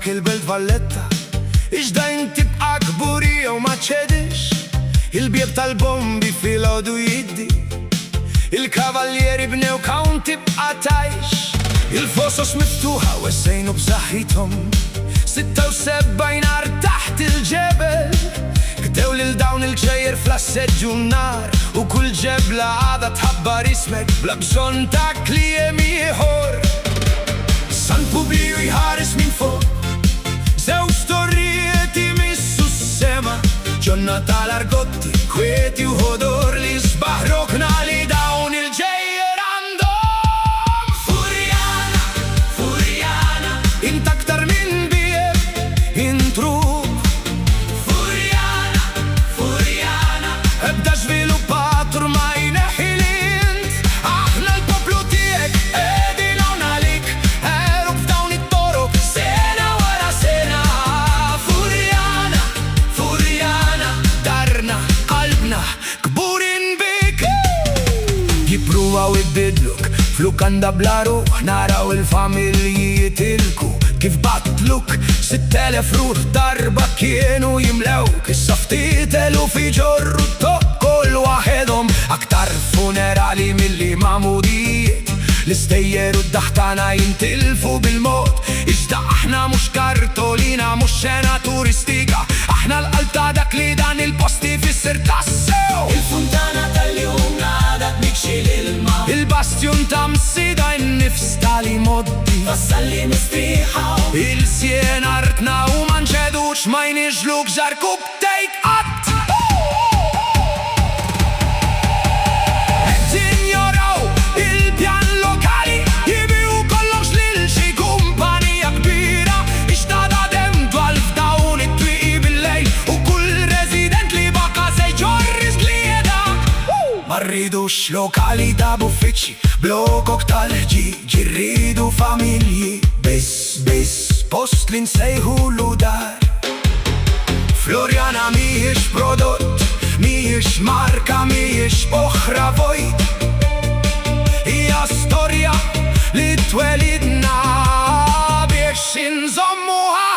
il-belt Valletta Iġdajn tibqa kburija u ma tċedix Il-bieb tal-bombi fil-ħodu jiddi Il-kavaljeri bnew kawn tibqa tajx Il-fosos miftuħa u essejnu bżaħħithom 76 nar taħt il-ġebel Ktew lil dawn il-ġejjer fl-asseġġu nar U kull ġebla għada tħabbar ismek Bla bżon ta' kliem ieħor San Publio jħares minn fuq Zew storjiet imissu s-sema Ġonna tal-argotti, kwieti u ħodor li sbaħrokna li dawn il-ġejjer għandhom Furjana, Furjana Int aktar minn bieb, intrup Furjana, Furjana Ebda żviluppat ormai neħi l-int Aħna l-poplu tiegħek qegħdin hawn għalik Erub f'dawn it-toroq sena wara sena Furjana, Furjana Darna, qalbna, kburin bik Jipruvaw ibidluk Flukanda blaru, naraw il-familji jitilku Kif batluk, 6,000 ruħ darba kienu jimlewk Issa ftit eluf iġorru tokkol waħedhom Aktar funerali milli mamudijiet L-istejjer u d-daħtana jintilfu bil-mod Iżda aħna mux kartolina, mux xena turistika Aħna l-qalta dak li dan il-posti fisser tassew Il-funtana tal-jum għadat mikxil il-ma Il-bastjun ta' msida n-nifs tal-imoddi Fassalli mistriħaw Il-sien artna u manċedux ma jniġluk ġarkub tejk qatt Tinjoraw il-pjan lokali Jibiu kollox lil xi kumpanija kbira Ixtada dem dwal f'dawn it-twiqi bil-lejl U kull resident li baqa se jġorris glieda Marridux lokali ta' buffiċi Blokok tal-ħġiġi rridu familji Biss post li nsejħu l-udar Florjana miex prodott Miex marka, miex oħra vojt Hija storja li twelidna biex inżommuha